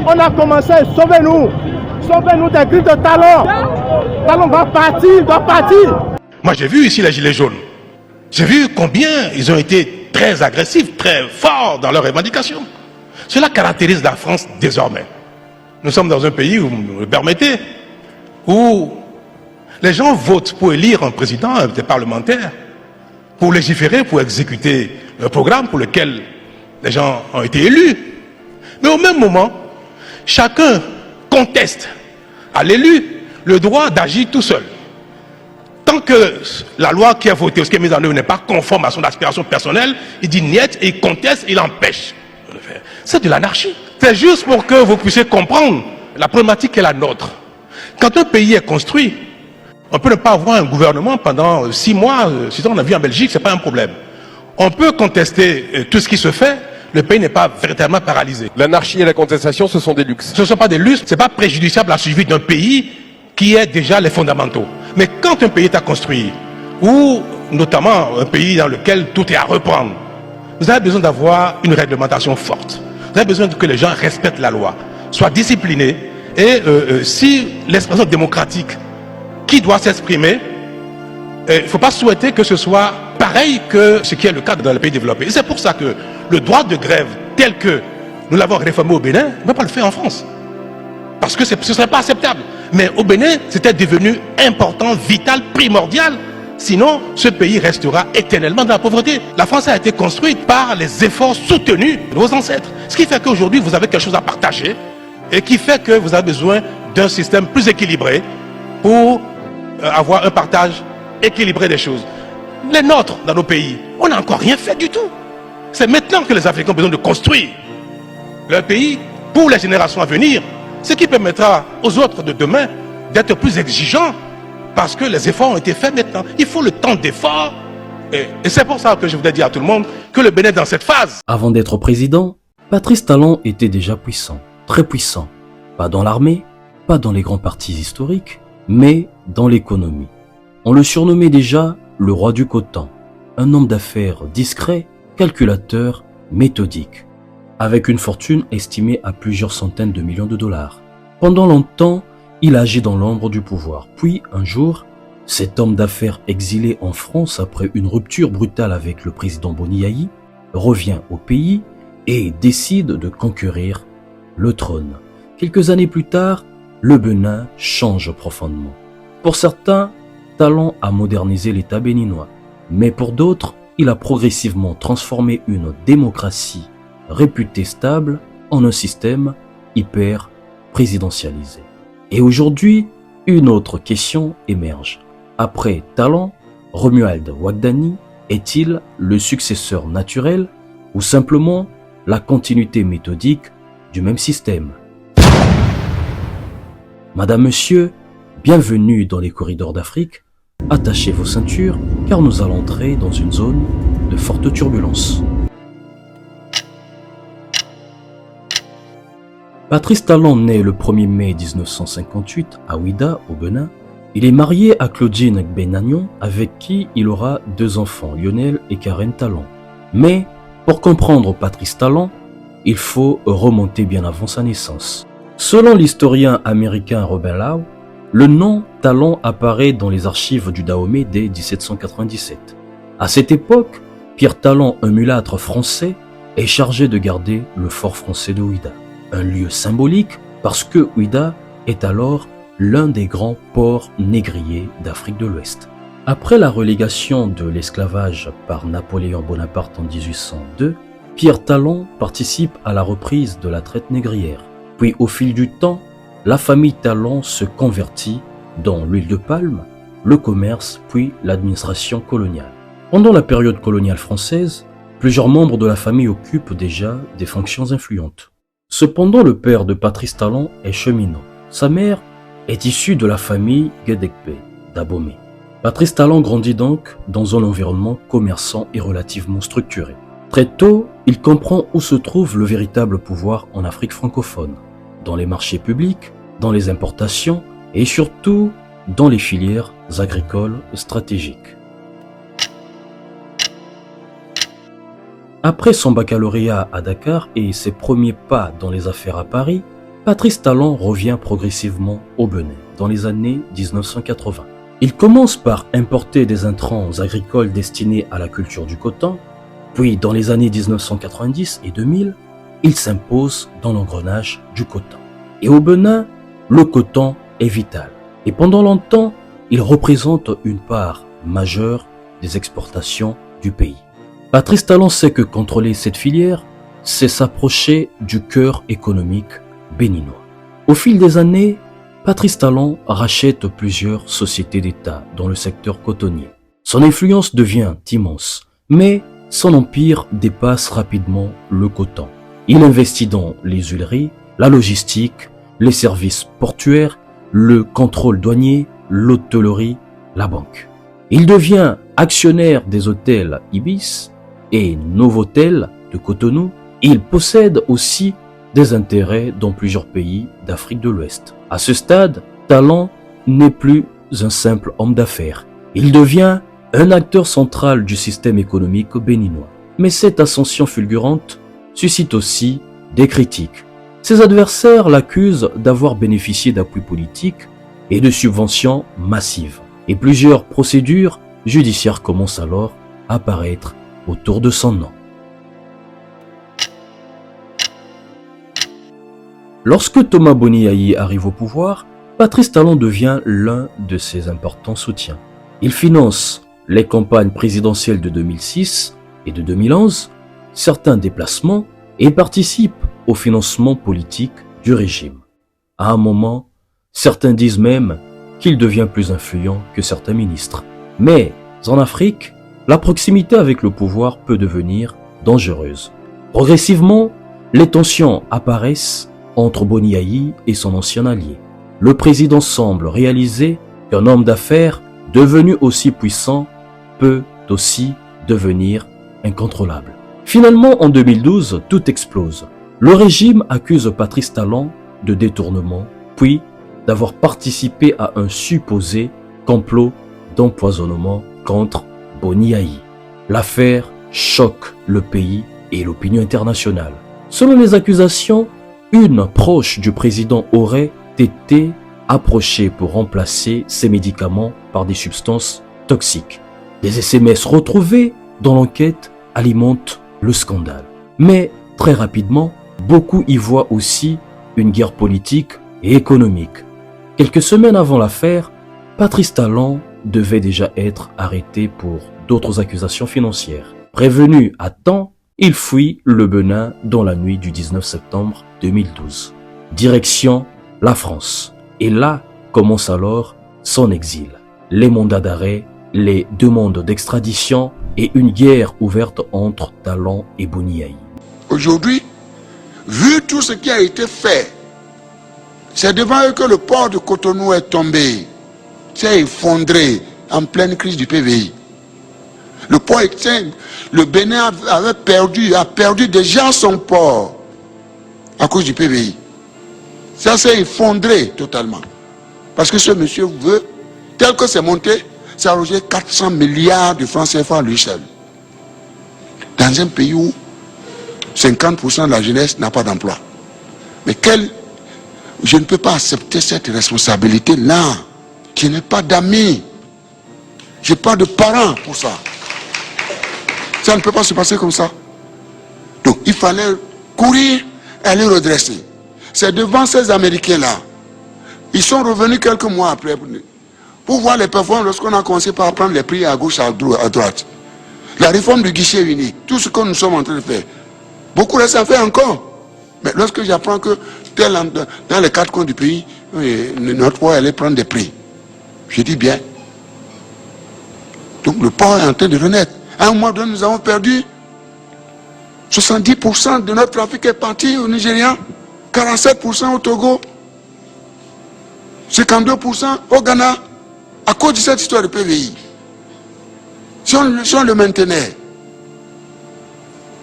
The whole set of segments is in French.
On a commencé, sauvez-nous. Sauvez-nous des griffes de Talon. Talon va partir, doit partir. Moi j'ai vu ici les gilets jaunes. J'ai vu combien ils ont été très agressifs, très forts dans leurs revendications. Cela caractérise la France désormais. Nous sommes dans un pays, où, vous me le permettez, où les gens votent pour élire un président, des parlementaires, pour légiférer, pour exécuter un programme pour lequel les gens ont été élus. Mais au même moment, chacun conteste à l'élu le droit d'agir tout seul. Tant que la loi qui est votée, ce qui est mise en œuvre n'est pas conforme à son aspiration personnelle, il dit niet et il conteste et il empêche de le faire. C'est de l'anarchie. C'est juste pour que vous puissiez comprendre la problématique est la nôtre. Quand un pays est construit, on peut ne pas avoir un gouvernement pendant 6 mois, 6 ans, on a vu en Belgique, c'est pas un problème. On peut contester tout ce qui se fait, le pays n'est pas véritablement paralysé. L'anarchie et la contestation, ce sont des luxes. Ce ne sont pas des luxes, ce n'est pas préjudiciable à la survie d'un pays qui est déjà les fondamentaux. Mais quand un pays est à construire, ou notamment un pays dans lequel tout est à reprendre, vous avez besoin d'avoir une réglementation forte. Vous avez besoin que les gens respectent la loi, soient disciplinés. Et si l'expression démocratique qui doit s'exprimer, il ne faut pas souhaiter que ce soit pareil que ce qui est le cas dans les pays développés. Et c'est pour ça que le droit de grève tel que nous l'avons réformé au Bénin, on ne peut pas le faire en France. Parce que ce ne serait pas acceptable. Mais au Bénin, c'était devenu important, vital, primordial. Sinon, ce pays restera éternellement dans la pauvreté. La France a été construite par les efforts soutenus de vos ancêtres. Ce qui fait qu'aujourd'hui, vous avez quelque chose à partager et qui fait que vous avez besoin d'un système plus équilibré pour avoir un partage équilibré des choses. Les nôtres, dans nos pays, on n'a encore rien fait du tout. C'est maintenant que les Africains ont besoin de construire leur pays pour les générations à venir. Ce qui permettra aux autres de demain d'être plus exigeants parce que les efforts ont été faits maintenant. Il faut le temps d'effort. Et c'est pour ça que je voudrais dire à tout le monde que le Bénin est dans cette phase. Avant d'être président, Patrice Talon était déjà puissant, très puissant. Pas dans l'armée, pas dans les grands partis historiques, mais dans l'économie. On le surnommait déjà le roi du coton, un homme d'affaires discret, calculateur, méthodique, avec une fortune estimée à plusieurs centaines de millions de dollars. Pendant longtemps, il agit dans l'ombre du pouvoir. Puis, un jour, cet homme d'affaires exilé en France après une rupture brutale avec le président Boni revient au pays et décide de conquérir le trône. Quelques années plus tard, le Bénin change profondément. Pour certains, Talon a modernisé l'État béninois, mais pour d'autres, il a progressivement transformé une démocratie réputée stable en un système hyper présidentialisé. Et aujourd'hui, une autre question émerge. Après Talon, Romuald Wagdani est-il le successeur naturel ou simplement la continuité méthodique du même système? Madame, Monsieur, bienvenue dans les corridors d'Afrique. Attachez vos ceintures car nous allons entrer dans une zone de forte turbulence. Patrice Talon naît le 1er mai 1958 à Ouidah, au Bénin. Il est marié à Claudine Benagnon, avec qui il aura 2 enfants, Lionel et Karen Talon. Mais, pour comprendre Patrice Talon, il faut remonter bien avant sa naissance. Selon l'historien américain Robin Lau, le nom Talon apparaît dans les archives du Dahomey dès 1797. À cette époque, Pierre Talon, un mulâtre français, est chargé de garder le fort français de Ouidah. Un lieu symbolique parce que Ouidah est alors l'un des grands ports négriers d'Afrique de l'Ouest. Après la relégation de l'esclavage par Napoléon Bonaparte en 1802, Pierre Talon participe à la reprise de la traite négrière. Puis au fil du temps, la famille Talon se convertit dans l'huile de palme, le commerce puis l'administration coloniale. Pendant la période coloniale française, plusieurs membres de la famille occupent déjà des fonctions influentes. Cependant, le père de Patrice Talon est cheminot. Sa mère est issue de la famille Guédekpé d'Abomey. Patrice Talon grandit donc dans un environnement commerçant et relativement structuré. Très tôt, il comprend où se trouve le véritable pouvoir en Afrique francophone, dans les marchés publics, dans les importations et surtout dans les filières agricoles stratégiques. Après son baccalauréat à Dakar et ses premiers pas dans les affaires à Paris, Patrice Talon revient progressivement au Bénin dans les années 1980. Il commence par importer des intrants agricoles destinés à la culture du coton, puis dans les années 1990 et 2000, il s'impose dans l'engrenage du coton. Et au Bénin, le coton est vital. Et pendant longtemps, il représente une part majeure des exportations du pays. Patrice Talon sait que contrôler cette filière, c'est s'approcher du cœur économique béninois. Au fil des années, Patrice Talon rachète plusieurs sociétés d'État dans le secteur cotonnier. Son influence devient immense, mais son empire dépasse rapidement le coton. Il investit dans les huileries, la logistique, les services portuaires, le contrôle douanier, l'hôtellerie, la banque. Il devient actionnaire des hôtels Ibis et Novotel de Cotonou. Il possède aussi des intérêts dans plusieurs pays d'Afrique de l'Ouest. À ce stade, Talon n'est plus un simple homme d'affaires. Il devient un acteur central du système économique béninois. Mais cette ascension fulgurante suscite aussi des critiques. Ses adversaires l'accusent d'avoir bénéficié d'appuis politiques et de subventions massives. Et plusieurs procédures judiciaires commencent alors à apparaître autour de son nom. Lorsque Thomas Boniaï arrive au pouvoir, Patrice Talon devient l'un de ses importants soutiens. Il finance les campagnes présidentielles de 2006 et de 2011, certains déplacements et participe au financement politique du régime. À un moment, certains disent même qu'il devient plus influent que certains ministres. Mais en Afrique, la proximité avec le pouvoir peut devenir dangereuse. Progressivement, les tensions apparaissent entre Boniaï et son ancien allié. Le président semble réaliser qu'un homme d'affaires devenu aussi puissant peut aussi devenir incontrôlable. Finalement, en 2012, tout explose. Le régime accuse Patrice Talon de détournement, puis d'avoir participé à un supposé complot d'empoisonnement contre Boniaï. L'affaire choque le pays et l'opinion internationale. Selon les accusations, une proche du président aurait été approchée pour remplacer ces médicaments par des substances toxiques. Des SMS retrouvés dans l'enquête alimentent le scandale. Mais très rapidement, beaucoup y voient aussi une guerre politique et économique. Quelques semaines avant l'affaire, Patrice Talon devait déjà être arrêté pour d'autres accusations financières. Prévenu à temps, il fuit le Bénin dans la nuit du 19 septembre 2012. Direction la France. Et là commence alors son exil. Les mandats d'arrêt, les demandes d'extradition et une guerre ouverte entre Talon et Boniaï. Aujourd'hui, vu tout ce qui a été fait, c'est devant eux que le port de Cotonou est tombé, s'est effondré en pleine crise du PVI. Le port était, le Bénin a perdu déjà son port à cause du PVI. Ça s'est effondré totalement. Parce que ce monsieur veut, tel que c'est monté, s'arroger 400 milliards de francs CFA lui seul. Dans un pays où 50% de la jeunesse n'a pas d'emploi. Mais je ne peux pas accepter cette responsabilité-là. Je n'ai pas d'amis. Je n'ai pas de parents pour ça. Ça ne peut pas se passer comme ça. Donc il fallait courir et aller redresser. C'est devant ces Américains-là. Ils sont revenus quelques mois après pour voir les performances lorsqu'on a commencé par prendre les prix à gauche, à droite. La réforme du guichet unique, tout ce que nous sommes en train de faire. Beaucoup reste à faire encore. Mais lorsque j'apprends que dans les 4 coins du pays, notre port allait prendre des prix, je dis bien. Donc le port est en train de renaître. À un moment donné, nous avons perdu 70% de notre trafic est parti au Nigeria, 47% au Togo, 52% au Ghana, à cause de cette histoire de PVI. Si on le maintenait,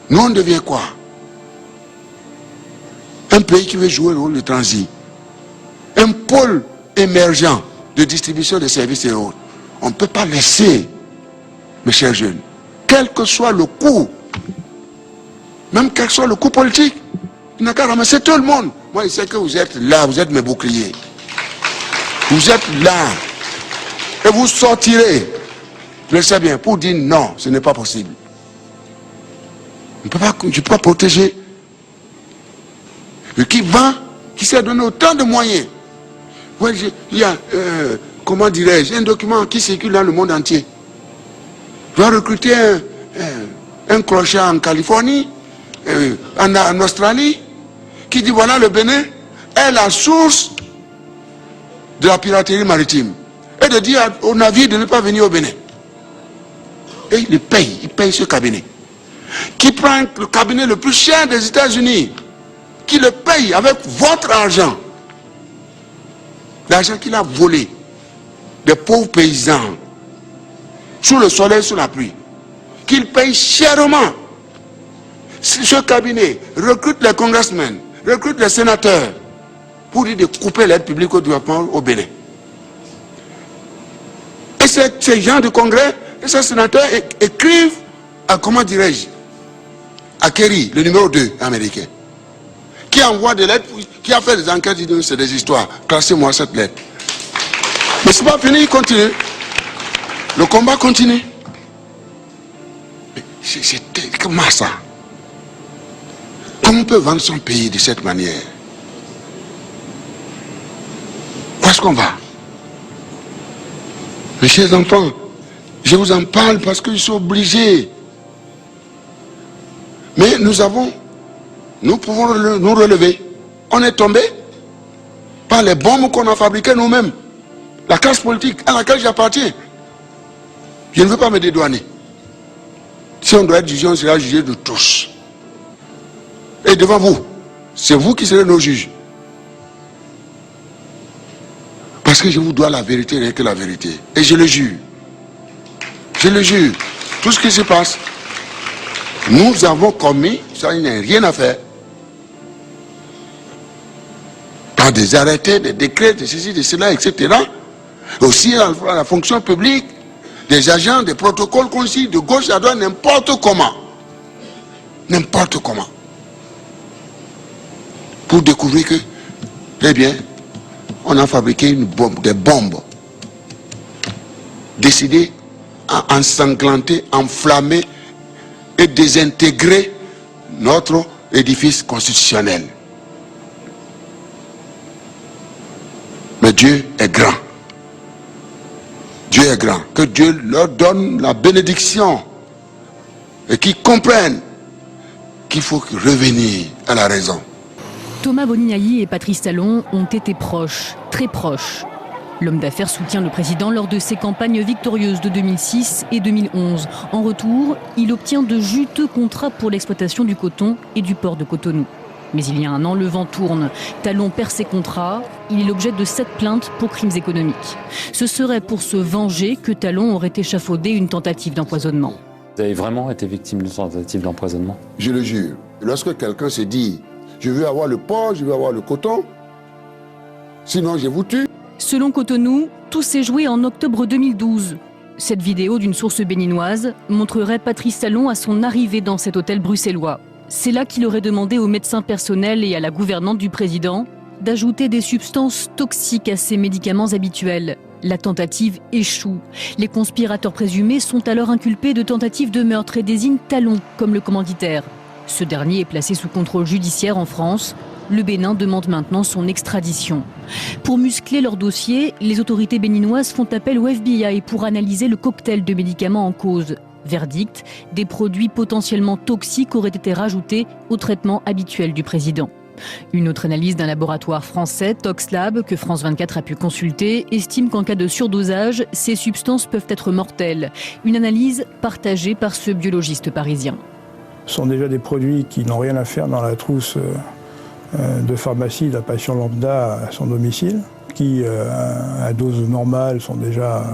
nous on devient quoi? Un pays qui veut jouer le rôle de transit, un pôle émergent de distribution de services et autres. On ne peut pas laisser, mes chers jeunes, quel que soit le coût, Même quel soit le coup politique, il n'a qu'à ramasser tout le monde. Moi, je sais que vous êtes là, vous êtes mes boucliers. Vous êtes là. Et vous sortirez, je le sais bien, pour dire non, ce n'est pas possible. Je ne peux pas protéger. Et qui va, qui s'est donné autant de moyens. Ouais, il y a, comment dirais-je, un document qui circule dans le monde entier. Je dois recruter un clochard en Californie, en Australie, qui dit voilà, le Bénin est la source de la piraterie maritime. Et de dire aux navires de ne pas venir au Bénin. Et il paye ce cabinet. Qui prend le cabinet le plus cher des États-Unis, qui le paye avec votre argent. L'argent qu'il a volé des pauvres paysans, sous le soleil, sous la pluie, qu'il paye chèrement. Ce cabinet recrute les congressmen, recrute les sénateurs, pour dire de couper l'aide publique au développement au Bénin. Et ces gens du congrès, et ces sénateurs écrivent à, comment dirais-je, à Kerry, le numéro 2 américain, qui envoie des lettres, qui a fait des enquêtes, il dit c'est des histoires, classez-moi cette lettre. Mais c'est pas fini, il continue. Le combat continue. C'est comment ça? Comment on peut vendre son pays de cette manière? Où est-ce qu'on va? Mes chers enfants, je vous en parle parce que je suis obligé. Mais nous pouvons nous relever. On est tombé par les bombes qu'on a fabriquées nous-mêmes. La classe politique à laquelle j'appartiens. Je ne veux pas me dédouaner. Si on doit être jugé, on sera jugé de tous. Et devant vous, c'est vous qui serez nos juges. Parce que je vous dois la vérité, rien que la vérité. Et je le jure. Je le jure. Tout ce qui se passe, nous avons commis, ça il n'y a rien à faire. Par des arrêtés, des décrets, de ceci, de cela, etc. Aussi à la fonction publique, des agents, des protocoles qu'on suit de gauche à droite, n'importe comment. N'importe comment. Pour découvrir que, eh bien, on a fabriqué une bombe, des bombes, décidées à ensanglanter, enflammer et désintégrer notre édifice constitutionnel. Mais Dieu est grand. Dieu est grand. Que Dieu leur donne la bénédiction et qu'ils comprennent qu'il faut revenir à la raison. Thomas Bonignali et Patrice Talon ont été proches, très proches. L'homme d'affaires soutient le président lors de ses campagnes victorieuses de 2006 et 2011. En retour, il obtient de juteux contrats pour l'exploitation du coton et du port de Cotonou. Mais il y a un an, le vent tourne. Talon perd ses contrats. Il est l'objet de 7 plaintes pour crimes économiques. Ce serait pour se venger que Talon aurait échafaudé une tentative d'empoisonnement. Vous avez vraiment été victime d'une tentative d'empoisonnement? Je le jure. Lorsque quelqu'un se dit « Je veux avoir le port, je veux avoir le coton, sinon je vous tue ». Selon Cotonou, tout s'est joué en octobre 2012. Cette vidéo d'une source béninoise montrerait Patrice Talon à son arrivée dans cet hôtel bruxellois. C'est là qu'il aurait demandé au médecin personnel et à la gouvernante du président d'ajouter des substances toxiques à ses médicaments habituels. La tentative échoue. Les conspirateurs présumés sont alors inculpés de tentative de meurtre et désignent Talon comme le commanditaire. Ce dernier est placé sous contrôle judiciaire en France. Le Bénin demande maintenant son extradition. Pour muscler leur dossier, les autorités béninoises font appel au FBI pour analyser le cocktail de médicaments en cause. Verdict, des produits potentiellement toxiques auraient été rajoutés au traitement habituel du président. Une autre analyse d'un laboratoire français, ToxLab, que France 24 a pu consulter, estime qu'en cas de surdosage, ces substances peuvent être mortelles. Une analyse partagée par ce biologiste parisien. Ce sont déjà des produits qui n'ont rien à faire dans la trousse de pharmacie d'un patient lambda à son domicile, qui à dose normale sont déjà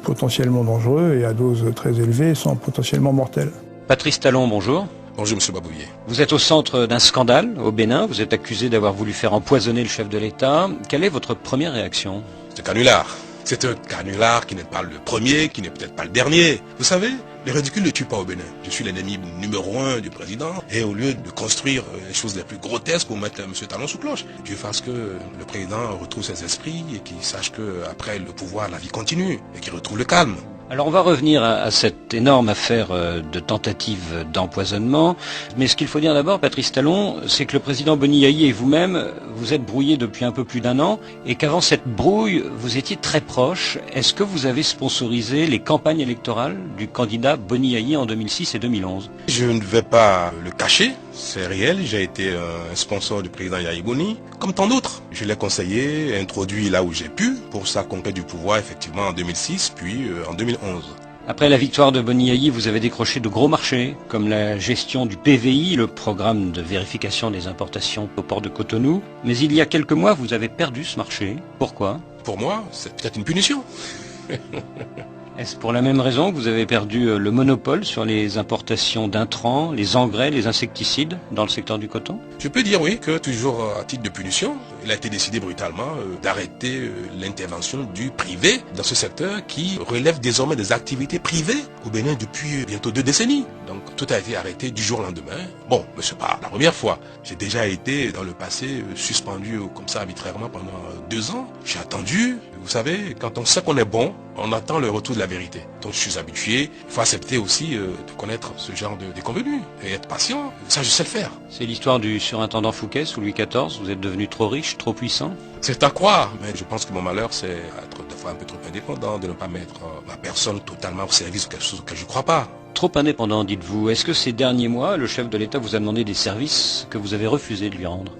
potentiellement dangereux et à dose très élevée sont potentiellement mortels. Patrice Talon, bonjour. Bonjour, M. Babouillet. Vous êtes au centre d'un scandale au Bénin. Vous êtes accusé d'avoir voulu faire empoisonner le chef de l'État. Quelle est votre première réaction? C'est un canular. C'est un canular qui n'est pas le premier, qui n'est peut-être pas le dernier. Vous savez, Le ridicule ne tue pas au Bénin. Je suis l'ennemi numéro 1 du président. Et au lieu de construire les choses les plus grotesques pour mettre M. Talon sous cloche, Dieu fasse que le président retrouve ses esprits et qu'il sache qu'après le pouvoir, la vie continue et qu'il retrouve le calme. Alors on va revenir à cette énorme affaire de tentative d'empoisonnement. Mais ce qu'il faut dire d'abord, Patrice Talon, c'est que le président Boni Yayi et vous-même, vous êtes brouillés depuis un peu plus d'1 an et qu'avant cette brouille, vous étiez très proches. Est-ce que vous avez sponsorisé les campagnes électorales du candidat Boni Yayi en 2006 et 2011 ? Je ne vais pas le cacher, c'est réel. J'ai été un sponsor du président Yayi Boni, comme tant d'autres. Je l'ai conseillé, introduit là où j'ai pu pour sa conquête du pouvoir, effectivement, en 2006, puis en 2011. Après la victoire de Boni Yayi, vous avez décroché de gros marchés, comme la gestion du PVI, le programme de vérification des importations au port de Cotonou. Mais il y a quelques mois, vous avez perdu ce marché. Pourquoi ? Pour moi, c'est peut-être une punition. Est-ce pour la même raison que vous avez perdu le monopole sur les importations d'intrants, les engrais, les insecticides dans le secteur du coton ? Je peux dire oui que toujours à titre de punition, il a été décidé brutalement d'arrêter l'intervention du privé dans ce secteur qui relève désormais des activités privées au Bénin depuis bientôt 2 décennies. Donc tout a été arrêté du jour au lendemain. Bon, mais c'est pas la première fois. J'ai déjà été dans le passé suspendu comme ça arbitrairement pendant 2 ans. J'ai attendu. Vous savez, quand on sait qu'on est bon, on attend le retour de la vérité. Donc je suis habitué. Il faut accepter aussi de connaître ce genre de déconvenus et être patient. Ça, je sais le faire. C'est l'histoire du surintendant Fouquet sous Louis XIV. Vous êtes devenu trop riche, trop puissant. C'est à croire, mais je pense que mon malheur, c'est être des fois un peu trop indépendant, de ne pas mettre ma personne totalement au service de quelque chose auquel je ne crois pas. Trop indépendant, dites-vous. Est-ce que ces derniers mois, le chef de l'État vous a demandé des services que vous avez refusé de lui rendre ?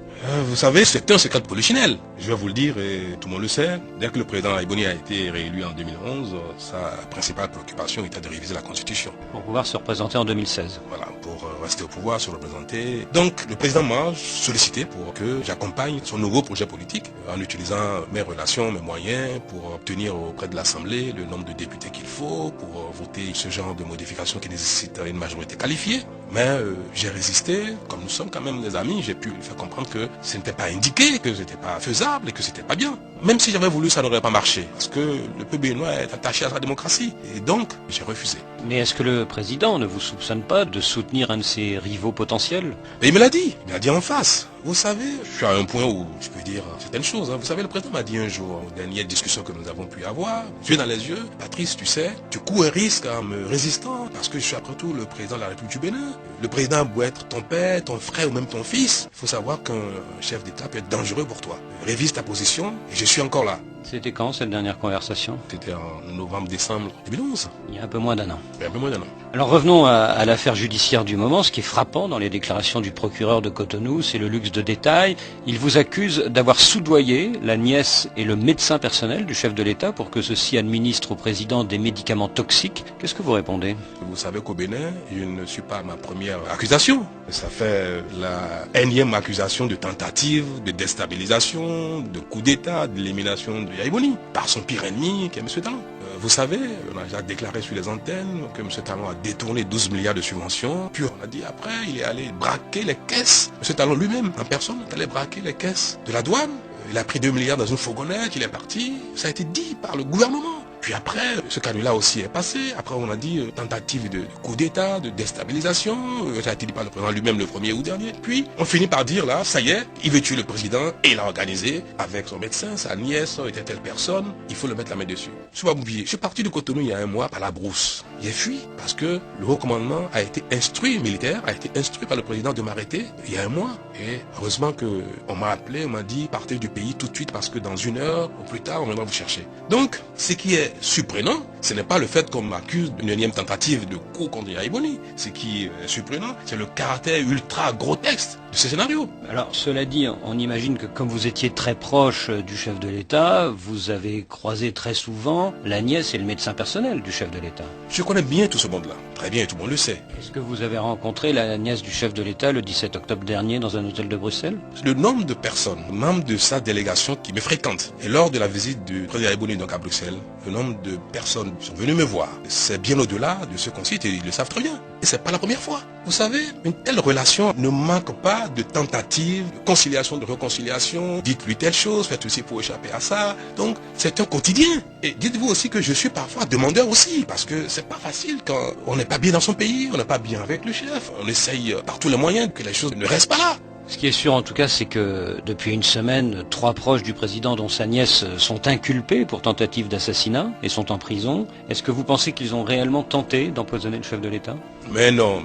Vous savez, c'est un secret de polichinelle. Je vais vous le dire et tout le monde le sait. Dès que le président Yayi Boni a été réélu en 2011, sa principale préoccupation était de réviser la Constitution. Pour pouvoir se représenter en 2016. Voilà, pour rester au pouvoir, se représenter. Donc, le président m'a sollicité pour que j'accompagne son nouveau projet politique en utilisant mes relations, mes moyens pour obtenir auprès de l'Assemblée le nombre de députés qu'il faut pour voter ce genre de modification qui nécessite une majorité qualifiée. Mais j'ai résisté, comme nous sommes quand même des amis, j'ai pu lui faire comprendre que ce n'était pas indiqué, que ce n'était pas faisable et que c'était pas bien. Même si j'avais voulu, ça n'aurait pas marché. Parce que le peuple béninois est attaché à sa démocratie. Et donc, j'ai refusé. Mais est-ce que le président ne vous soupçonne pas de soutenir un de ses rivaux potentiels ? Et il me l'a dit en face. Vous savez, je suis à un point où je peux dire certaines choses. Vous savez, le président m'a dit un jour, aux dernières discussions que nous avons pu avoir, yeux dans les yeux, Patrice, tu sais, tu cours un risque en me résistant, parce que je suis après tout le président de la République du Bénin. Le président doit être ton père, ton frère ou même ton fils. Il faut savoir qu'un chef d'État peut être dangereux pour toi. Révise ta position et je suis encore là. C'était quand cette dernière conversation ? C'était en novembre-décembre 2011. Il y a un peu moins d'1 an. Il y a un peu moins d'1 an. Alors revenons à l'affaire judiciaire du moment. Ce qui est frappant dans les déclarations du procureur de Cotonou, c'est le luxe de détail. Il vous accuse d'avoir soudoyé la nièce et le médecin personnel du chef de l'État pour que ceux-ci administrent au président des médicaments toxiques. Qu'est-ce que vous répondez ? Vous savez qu'au Bénin, je ne suis pas ma première accusation. Ça fait la énième accusation de tentative, de déstabilisation, de coup d'État, d'élimination de Yayi Boni par son pire ennemi qui est M. Talon. Vous savez, on a déjà déclaré sur les antennes que M. Talon a détourné 12 milliards de subventions. Puis on a dit après, il est allé braquer les caisses. M. Talon lui-même, en personne, est allé braquer les caisses de la douane. Il a pris 2 milliards dans une fourgonnette, il est parti. Ça a été dit par le gouvernement. Puis après, ce canular aussi est passé. Après, on a dit tentative de coup d'État, de déstabilisation. Ça a été dit par le président lui-même le premier ou dernier. Puis, on finit par dire là, ça y est, il veut tuer le président et il a organisé avec son médecin, sa nièce, était telle personne. Il faut le mettre la main dessus. Je ne vais pas oublier. Je suis parti de Cotonou il y a 1 mois par la brousse. J'ai fui parce que le haut commandement a été instruit, militaire, a été instruit par le président de m'arrêter il y a 1 mois. Et heureusement qu'on m'a appelé, on m'a dit partez du pays tout de suite parce que dans 1 heure ou plus tard, on viendra vous chercher. Donc, ce qui est surprenant, ce n'est pas le fait qu'on m'accuse d'une énième tentative de coup contre Yayi Boni. Ce qui est surprenant, c'est le caractère ultra grotesque de ce scénario. Alors, cela dit, on imagine que comme vous étiez très proche du chef de l'État, vous avez croisé très souvent la nièce et le médecin personnel du chef de l'État. Je connais bien tout ce monde-là, très bien, tout le monde le sait. Est-ce que vous avez rencontré la nièce du chef de l'État le 17 octobre dernier dans un hôtel de Bruxelles ? Le nombre de personnes, membres de sa délégation qui me fréquentent. Et lors de la visite du président Yayi Boni donc à Bruxelles, le nombre de personnes qui sont venues me voir, c'est bien au-delà de ce qu'on cite et ils le savent très bien. Et c'est pas la première fois. Vous savez, une telle relation ne manque pas de tentatives, de conciliation, de réconciliation. Dites-lui telle chose, faites ceci pour échapper à ça. Donc, c'est un quotidien. Et dites-vous aussi que je suis parfois demandeur aussi, parce que c'est pas facile quand on n'est pas bien dans son pays, on n'est pas bien avec le chef. On essaye par tous les moyens que les choses ne restent pas là. Ce qui est sûr en tout cas, c'est que depuis une semaine, 3 proches du président dont sa nièce sont inculpés pour tentative d'assassinat et sont en prison. Est-ce que vous pensez qu'ils ont réellement tenté d'empoisonner le chef de l'État? Mais non.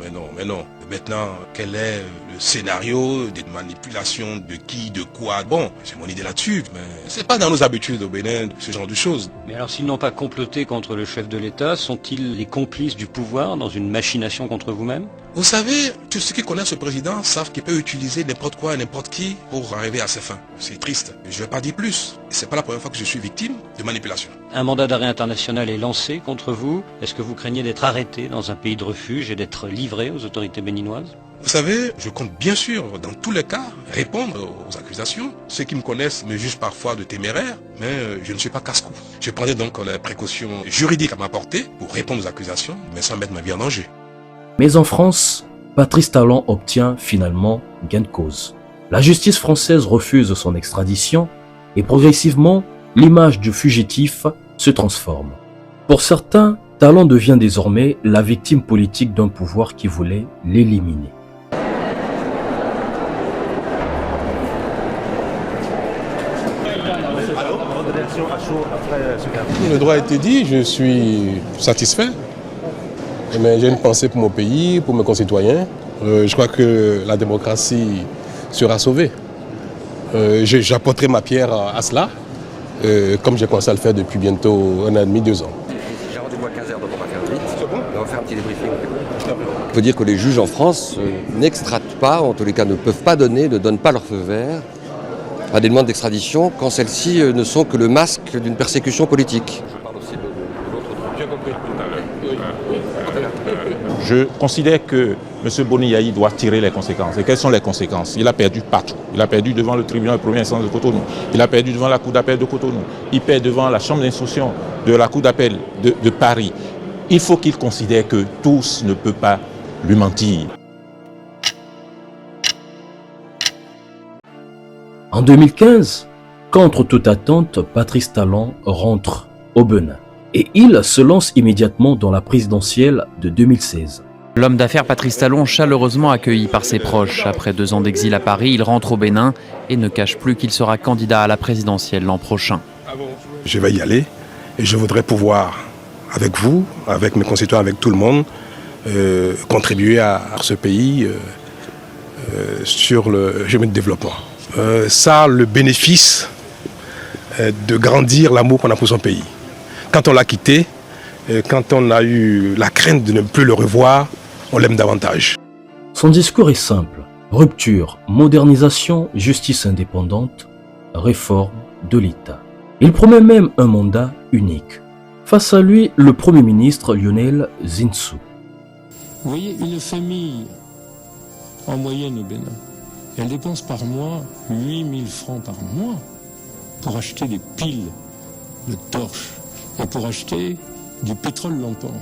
Maintenant, quel est le scénario des manipulations de qui, de quoi? Bon, j'ai mon idée là-dessus, mais c'est pas dans nos habitudes au Bénin, ce genre de choses. Mais alors s'ils n'ont pas comploté contre le chef de l'État, sont-ils les complices du pouvoir dans une machination contre vous-même? Vous savez, tous ceux qui connaissent ce président savent qu'il peut utiliser n'importe quoi, n'importe qui pour arriver à ses fins. C'est triste. Je ne vais pas dire plus. Et c'est pas la première fois que je suis victime de manipulation. Un mandat d'arrêt international est lancé contre vous. Est-ce que vous craignez d'être arrêté dans un pays de refuge et d'être livré aux autorités béninoises? Vous savez, je compte bien sûr, dans tous les cas, répondre aux accusations. Ceux qui me connaissent me jugent parfois de téméraire, mais je ne suis pas casse-cou. Je prendrai donc les précautions juridiques à ma portée pour répondre aux accusations, mais sans mettre ma vie en danger. Mais en France, Patrice Talon obtient finalement gain de cause. La justice française refuse son extradition et progressivement, l'image du fugitif se transforme. Pour certains, Talon devient désormais la victime politique d'un pouvoir qui voulait l'éliminer. Le droit a été dit, je suis satisfait. Mais j'ai une pensée pour mon pays, pour mes concitoyens. Je crois que la démocratie sera sauvée. J'apporterai ma pierre à cela, comme j'ai commencé à le faire depuis bientôt 1 an et demi, 2 ans. J'ai rendez-vous à 15h, donc on va faire vite. C'est bon ? On va faire un petit débriefing. Il faut dire que les juges en France n'extradent pas, en tous les cas ne peuvent pas donner, ne donnent pas leur feu vert à des demandes d'extradition quand celles-ci ne sont que le masque d'une persécution politique. Je parle aussi de l'autre droit. Bien compris. Je considère que M. Boni-Yayi doit tirer les conséquences. Et quelles sont les conséquences? Il a perdu partout. Il a perdu devant le tribunal de première instance de Cotonou. Il a perdu devant la cour d'appel de Cotonou. Il perd devant la chambre d'instruction de la cour d'appel de Paris. Il faut qu'il considère que tous ne peuvent pas lui mentir. En 2015, contre toute attente, Patrice Talon rentre au Bénin. Et il se lance immédiatement dans la présidentielle de 2016. L'homme d'affaires Patrice Talon, chaleureusement accueilli par ses proches. Après 2 ans d'exil à Paris, il rentre au Bénin et ne cache plus qu'il sera candidat à la présidentielle l'an prochain. Je vais y aller et je voudrais pouvoir, avec vous, avec mes concitoyens, avec tout le monde, contribuer à ce pays sur le chemin de développement. Ça a le bénéfice de grandir l'amour qu'on a pour son pays. Quand on l'a quitté, quand on a eu la crainte de ne plus le revoir, on l'aime davantage. Son discours est simple. Rupture, modernisation, justice indépendante, réforme de l'État. Il promet même un mandat unique. Face à lui, le Premier ministre Lionel Zinsou. Vous voyez, une famille, en moyenne au Bénin, elle dépense par mois 8 000 francs par mois pour acheter des piles de torches et pour acheter du pétrole lampant.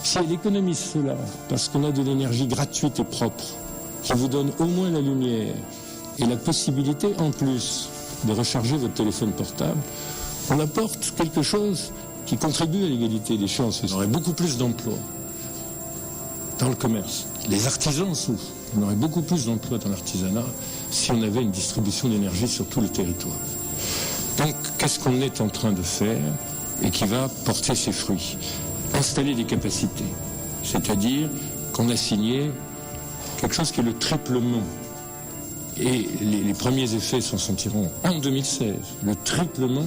Si elle économise cela, parce qu'on a de l'énergie gratuite et propre, qui vous donne au moins la lumière et la possibilité en plus de recharger votre téléphone portable, on apporte quelque chose qui contribue à l'égalité des chances. On aurait beaucoup plus d'emplois dans le commerce. Les artisans souffrent. On aurait beaucoup plus d'emplois dans l'artisanat si on avait une distribution d'énergie sur tout le territoire. Donc, qu'est-ce qu'on est en train de faire et qui va porter ses fruits? Installer des capacités. C'est-à-dire qu'on a signé quelque chose qui est le triplement. Et les premiers effets s'en sentiront en 2016. Le triplement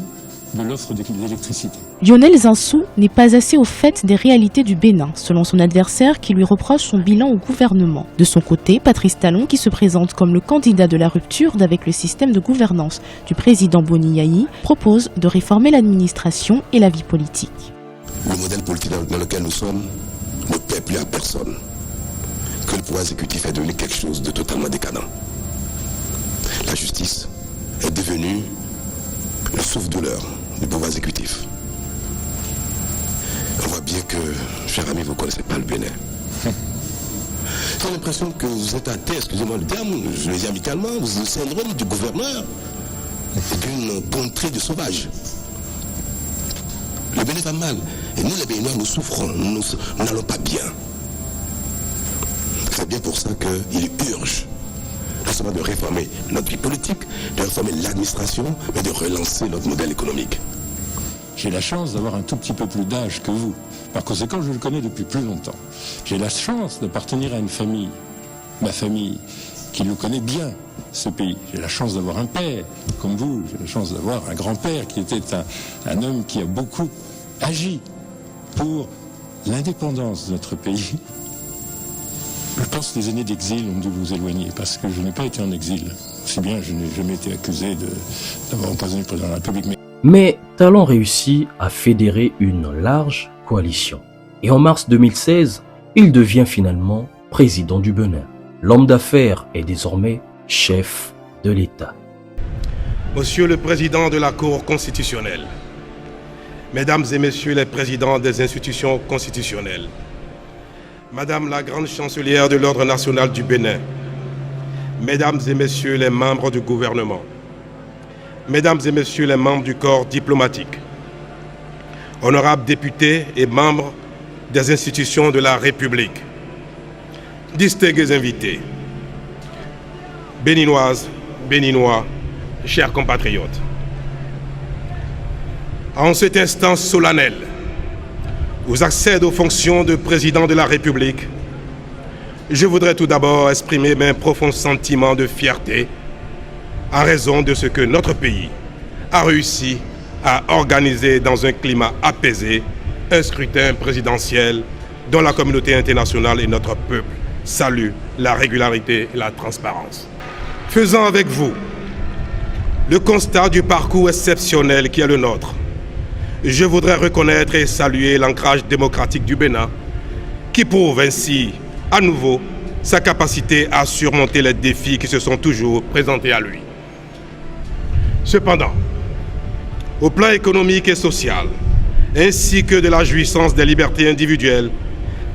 de l'offre d'électricité. Lionel Zinsou n'est pas assez au fait des réalités du Bénin, selon son adversaire qui lui reproche son bilan au gouvernement. De son côté, Patrice Talon, qui se présente comme le candidat de la rupture avec le système de gouvernance du président Boni-Yayi, propose de réformer l'administration et la vie politique. Le modèle politique dans lequel nous sommes ne plaît plus à personne. Que le pouvoir exécutif est devenu quelque chose de totalement décadent. La justice est devenue le souffle-douleur du pouvoir exécutif. On voit bien que, cher ami, vous ne connaissez pas le Bénin. J'ai l'impression que vous êtes atteint, excusez-moi le terme, je le dis amicalement, vous êtes le syndrome du gouverneur d'une contrée de sauvages. Le Bénin va mal. Et nous, les Béninois, nous souffrons. Nous n'allons pas bien. C'est bien pour ça qu'il urge non seulement de réformer notre vie politique, de réformer l'administration, mais de relancer notre modèle économique. J'ai la chance d'avoir un tout petit peu plus d'âge que vous. Par conséquent, je le connais depuis plus longtemps. J'ai la chance d'appartenir à une famille, ma famille, qui le connaît bien, ce pays. J'ai la chance d'avoir un père, comme vous. J'ai la chance d'avoir un grand-père qui était un homme qui a beaucoup agi pour l'indépendance de notre pays. Je pense que les années d'exil ont dû vous éloigner, parce que je n'ai pas été en exil. C'est bien, je n'ai jamais été accusé d'avoir empoisonné le président de la République. Mais Talon réussit à fédérer une large coalition. Et en mars 2016, il devient finalement président du Bénin. L'homme d'affaires est désormais chef de l'État. Monsieur le Président de la Cour constitutionnelle, Mesdames et Messieurs les Présidents des institutions constitutionnelles, Madame la Grande Chancelière de l'Ordre national du Bénin, Mesdames et Messieurs les membres du gouvernement, Mesdames et Messieurs les membres du corps diplomatique, honorables députés et membres des institutions de la République, distingués invités, Béninoises, Béninois, chers compatriotes. En cet instant solennel, où j'accède aux fonctions de président de la République, je voudrais tout d'abord exprimer mes profonds sentiments de fierté en raison de ce que notre pays a réussi à organiser dans un climat apaisé un scrutin présidentiel dont la communauté internationale et notre peuple saluent la régularité et la transparence. Faisant avec vous le constat du parcours exceptionnel qui est le nôtre, je voudrais reconnaître et saluer l'ancrage démocratique du Bénin qui prouve ainsi à nouveau sa capacité à surmonter les défis qui se sont toujours présentés à lui. Cependant, au plan économique et social, ainsi que de la jouissance des libertés individuelles,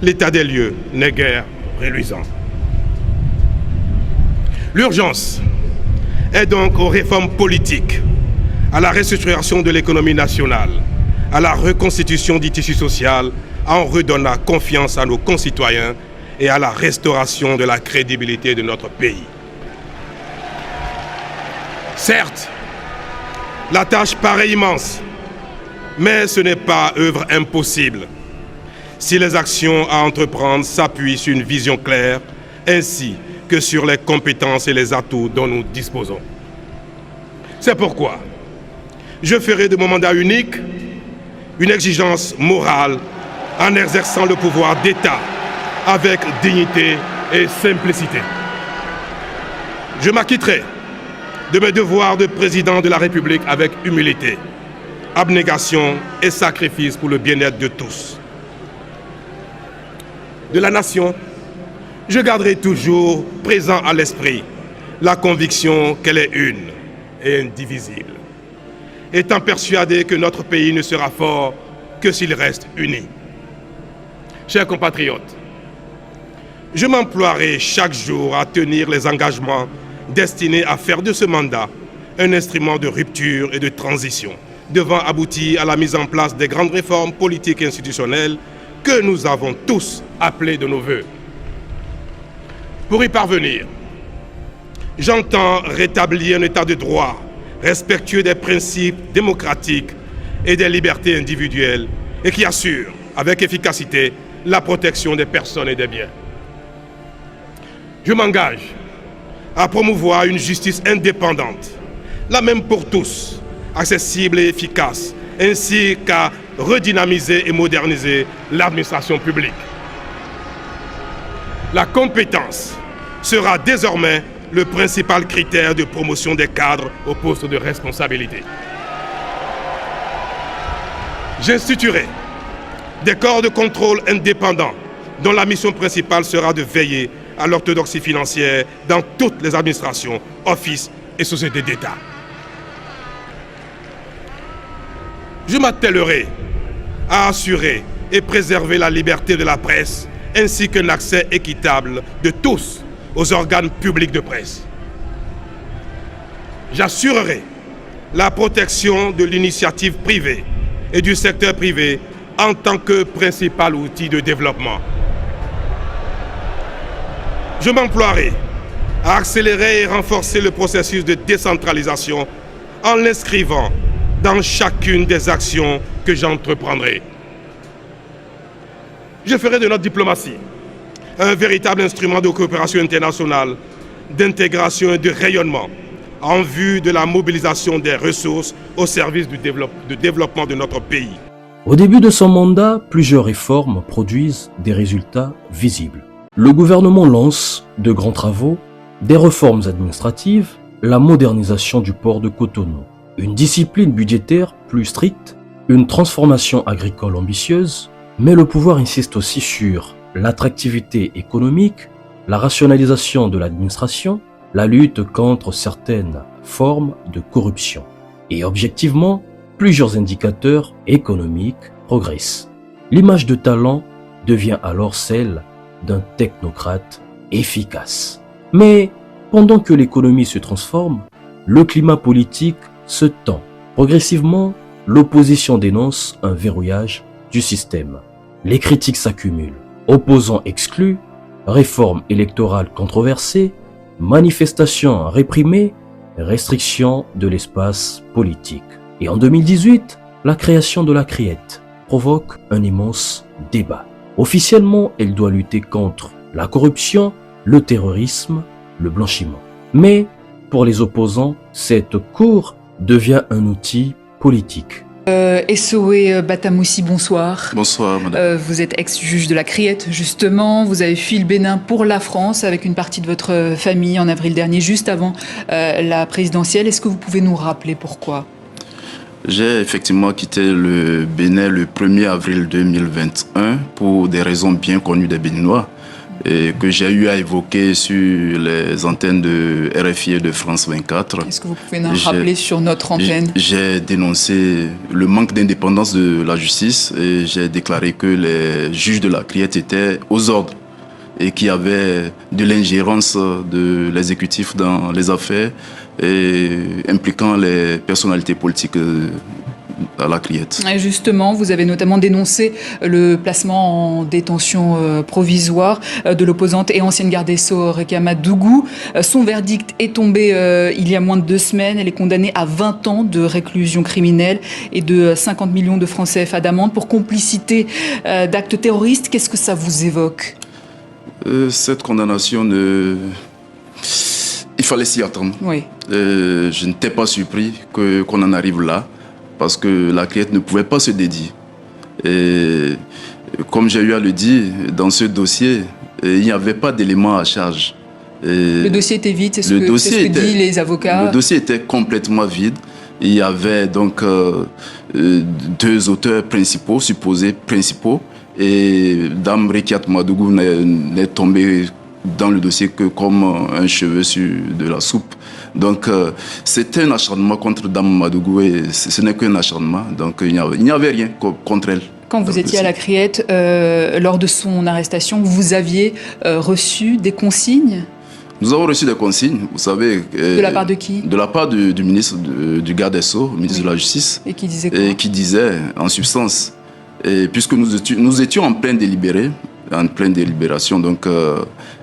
l'état des lieux n'est guère reluisant. L'urgence est donc aux réformes politiques, à la restructuration de l'économie nationale, à la reconstitution du tissu social, en redonnant confiance à nos concitoyens et à la restauration de la crédibilité de notre pays. Certes, la tâche paraît immense, mais ce n'est pas œuvre impossible si les actions à entreprendre s'appuient sur une vision claire ainsi que sur les compétences et les atouts dont nous disposons. C'est pourquoi je ferai de mon mandat unique une exigence morale en exerçant le pouvoir d'État avec dignité et simplicité. Je m'acquitterai de mes devoirs de président de la République avec humilité, abnégation et sacrifice pour le bien-être de tous. De la nation, je garderai toujours présent à l'esprit la conviction qu'elle est une et indivisible, étant persuadé que notre pays ne sera fort que s'il reste uni. Chers compatriotes, je m'emploierai chaque jour à tenir les engagements destinés à faire de ce mandat un instrument de rupture et de transition, devant aboutir à la mise en place des grandes réformes politiques et institutionnelles que nous avons tous appelées de nos vœux. Pour y parvenir, j'entends rétablir un état de droit respectueux des principes démocratiques et des libertés individuelles et qui assure avec efficacité la protection des personnes et des biens. Je m'engage à promouvoir une justice indépendante, la même pour tous, accessible et efficace, ainsi qu'à redynamiser et moderniser l'administration publique. La compétence sera désormais le principal critère de promotion des cadres au poste de responsabilité. J'instituerai des corps de contrôle indépendants dont la mission principale sera de veiller à l'orthodoxie financière dans toutes les administrations, offices et sociétés d'État. Je m'attellerai à assurer et préserver la liberté de la presse ainsi qu'un accès équitable de tous aux organes publics de presse. J'assurerai la protection de l'initiative privée et du secteur privé en tant que principal outil de développement. Je m'emploierai à accélérer et renforcer le processus de décentralisation en l'inscrivant dans chacune des actions que j'entreprendrai. Je ferai de notre diplomatie un véritable instrument de coopération internationale, d'intégration et de rayonnement en vue de la mobilisation des ressources au service du développement de notre pays. Au début de son mandat, plusieurs réformes produisent des résultats visibles. Le gouvernement lance de grands travaux, des réformes administratives, la modernisation du port de Cotonou, une discipline budgétaire plus stricte, une transformation agricole ambitieuse, mais le pouvoir insiste aussi sur l'attractivité économique, la rationalisation de l'administration, la lutte contre certaines formes de corruption. Et objectivement, plusieurs indicateurs économiques progressent. L'image de Talon devient alors celle d'un technocrate efficace. Mais pendant que l'économie se transforme, le climat politique se tend. Progressivement, l'opposition dénonce un verrouillage du système. Les critiques s'accumulent. Opposants exclus, réformes électorales controversées, manifestations réprimées, restrictions de l'espace politique. Et en 2018, la création de la CRIET provoque un immense débat. Officiellement, elle doit lutter contre la corruption, le terrorisme, le blanchiment. Mais pour les opposants, cette cour devient un outil politique. Essoé Batamoussi, bonsoir. Bonsoir, madame. Vous êtes ex-juge de la CRIET, justement. Vous avez fui le Bénin pour la France avec une partie de votre famille en avril dernier, juste avant la présidentielle. Est-ce que vous pouvez nous rappeler pourquoi ? J'ai effectivement quitté le Bénin le 1er avril 2021 pour des raisons bien connues des Béninois et que j'ai eu à évoquer sur les antennes de RFI et de France 24. Est-ce que vous pouvez nous rappeler sur notre antenne ? J'ai dénoncé le manque d'indépendance de la justice et j'ai déclaré que les juges de la CRIET étaient aux ordres et qu'il y avait de l'ingérence de l'exécutif dans les affaires et impliquant les personnalités politiques à la CRIET. Et justement, vous avez notamment dénoncé le placement en détention provisoire de l'opposante et ancienne garde des Sceaux Rekama Dougou. Son verdict est tombé il y a moins de 2 semaines. Elle est condamnée à 20 ans de réclusion criminelle et de 50 millions de francs CFA d'amende pour complicité d'actes terroristes. Qu'est-ce que ça vous évoque ? Cette condamnation, il fallait s'y attendre. Oui. Je n'étais pas surpris qu'on en arrive là, parce que la CRIET ne pouvait pas se dédier. Et comme j'ai eu à le dire, dans ce dossier, il n'y avait pas d'éléments à charge. Le dossier était vide, c'est ce que disent les avocats. Le dossier était complètement vide. Il y avait donc 2 auteurs principaux, supposés principaux, et Dame Rekiat Madougou n'est tombée dans le dossier que comme un cheveu sur de la soupe. Donc c'était un acharnement contre Dame Madougou et ce n'est qu'un acharnement. Donc il n'y avait rien contre elle. Quand vous étiez à la CRIET, lors de son arrestation, vous aviez reçu des consignes ? Nous avons reçu des consignes, vous savez. De la part de qui ? De la part du ministre du garde des Sceaux, ministre de la Justice. Et qui disait quoi ? Et qui disait, en substance, puisque nous étions en pleine délibération, donc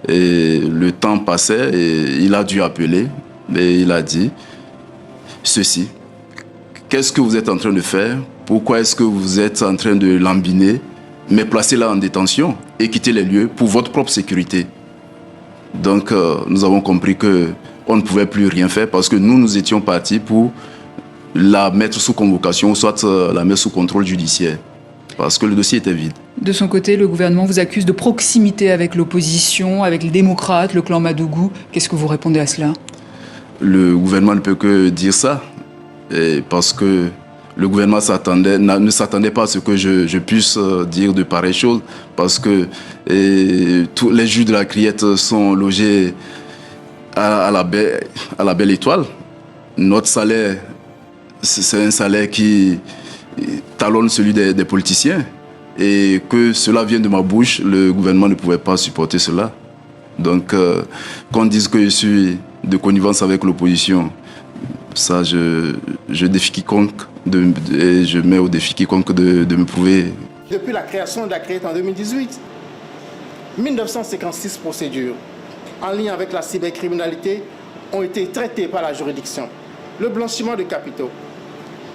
et le temps passait et il a dû appeler et il a dit ceci. Qu'est-ce que vous êtes en train de faire ? Pourquoi est-ce que vous êtes en train de lambiner, mais placez-la en détention et quittez les lieux pour votre propre sécurité ? Donc nous avons compris qu'on ne pouvait plus rien faire parce que nous étions partis pour la mettre sous convocation, soit la mettre sous contrôle judiciaire, parce que le dossier était vide. De son côté, le gouvernement vous accuse de proximité avec l'opposition, avec les démocrates, le clan Madougou. Qu'est-ce que vous répondez à cela ? Le gouvernement ne peut que dire ça, parce que le gouvernement ne s'attendait pas à ce que je puisse dire de pareilles choses, parce que tous les juges de la CRIET sont logés à la Belle Étoile. Notre salaire, c'est un salaire qui talonne celui des politiciens. et que cela vient de ma bouche, le gouvernement ne pouvait pas supporter cela. Donc, qu'on dise que je suis de connivence avec l'opposition, ça, je défie quiconque, et je mets au défi quiconque de me prouver. Depuis la création de la CREATE en 2018, 1956 procédures en lien avec la cybercriminalité ont été traitées par la juridiction. Le blanchiment de capitaux.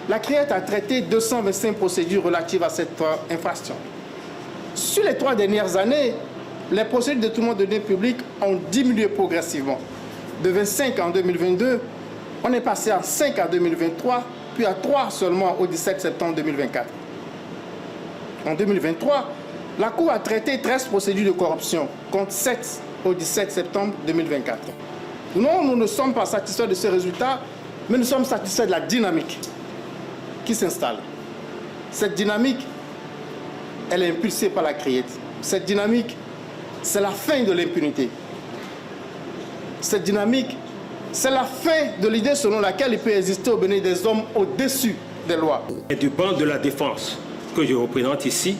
La CREATE a traité 225 procédures relatives à cette infraction. Sur les 3 dernières années, les procédures de détournement de deniers publics ont diminué progressivement. De 25 en 2022, on est passé à 5 en 2023, puis à 3 seulement au 17 septembre 2024. En 2023, la Cour a traité 13 procédures de corruption, contre 7 au 17 septembre 2024. Non, nous ne sommes pas satisfaits de ces résultats, mais nous sommes satisfaits de la dynamique qui s'installe. Cette dynamique, elle est impulsée par la CREATE. Cette dynamique, c'est la fin de l'impunité. Cette dynamique, c'est la fin de l'idée selon laquelle il peut exister au Bénin des hommes au-dessus des lois. Et du banc de la défense que je représente ici,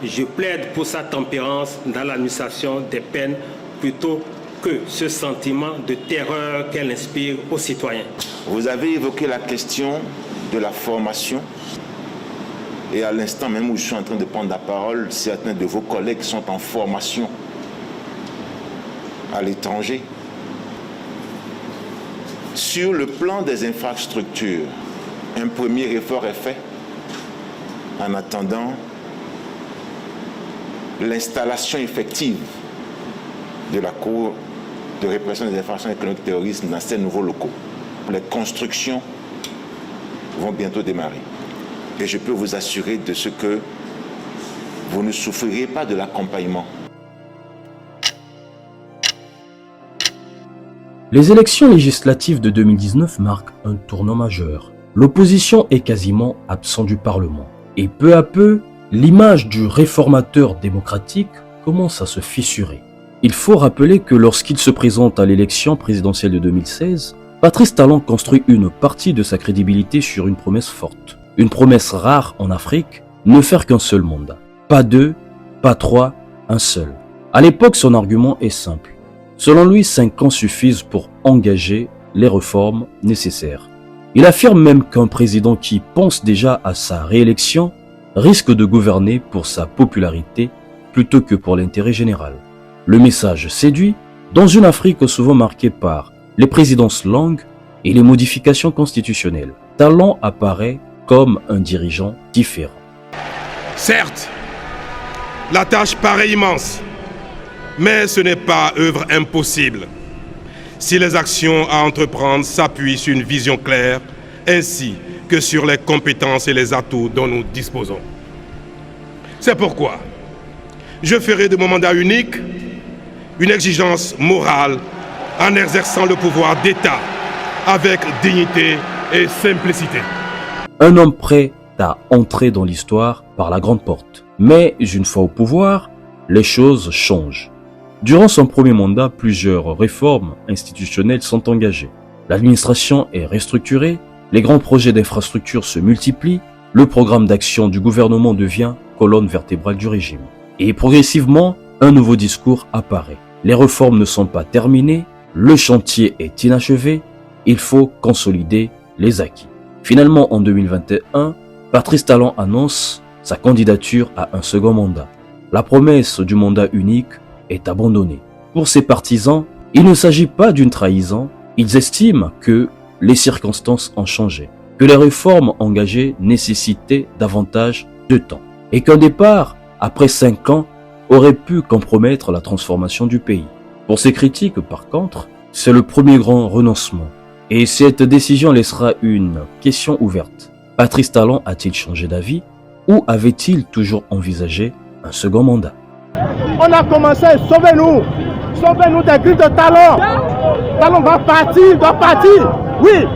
je plaide pour sa tempérance dans l'administration des peines plutôt que ce sentiment de terreur qu'elle inspire aux citoyens. Vous avez évoqué la question de la formation et à l'instant même où je suis en train de prendre la parole, certains de vos collègues sont en formation à l'étranger. Sur le plan des infrastructures, un premier effort est fait en attendant l'installation effective de la Cour de répression des infractions économiques terroristes dans ces nouveaux locaux. Les constructions vont bientôt démarrer. Et je peux vous assurer de ce que vous ne souffrirez pas de l'accompagnement. Les élections législatives de 2019 marquent un tournant majeur. L'opposition est quasiment absente du Parlement. Et peu à peu, l'image du réformateur démocratique commence à se fissurer. Il faut rappeler que lorsqu'il se présente à l'élection présidentielle de 2016, Patrice Talon construit une partie de sa crédibilité sur une promesse forte. Une promesse rare en Afrique, ne faire qu'un seul mandat. Pas 2, pas 3, un seul. À l'époque, son argument est simple. Selon lui, 5 ans suffisent pour engager les réformes nécessaires. Il affirme même qu'un président qui pense déjà à sa réélection risque de gouverner pour sa popularité plutôt que pour l'intérêt général. Le message séduit dans une Afrique souvent marquée par les présidences longues et les modifications constitutionnelles. Talon apparaît comme un dirigeant différent. Certes, la tâche paraît immense, mais ce n'est pas œuvre impossible si les actions à entreprendre s'appuient sur une vision claire ainsi que sur les compétences et les atouts dont nous disposons. C'est pourquoi je ferai de mon mandat unique une exigence morale en exerçant le pouvoir d'État avec dignité et simplicité. Un homme prêt à entrer dans l'histoire par la grande porte. Mais une fois au pouvoir, les choses changent. Durant son premier mandat, plusieurs réformes institutionnelles sont engagées. L'administration est restructurée, les grands projets d'infrastructure se multiplient, le programme d'action du gouvernement devient colonne vertébrale du régime. Et progressivement, un nouveau discours apparaît. Les réformes ne sont pas terminées, le chantier est inachevé, il faut consolider les acquis. Finalement, en 2021, Patrice Talon annonce sa candidature à un second mandat. La promesse du mandat unique est abandonnée. Pour ses partisans, il ne s'agit pas d'une trahison, ils estiment que les circonstances ont changé, que les réformes engagées nécessitaient davantage de temps, et qu'un départ, après 5 ans, aurait pu compromettre la transformation du pays. Pour ces critiques, par contre, c'est le premier grand renoncement. Et cette décision laissera une question ouverte. Patrice Talon a-t-il changé d'avis ou avait-il toujours envisagé un second mandat? On a commencé, sauvez-nous! Sauvez-nous des griffes de Talon! Talon va partir, doit partir! Oui!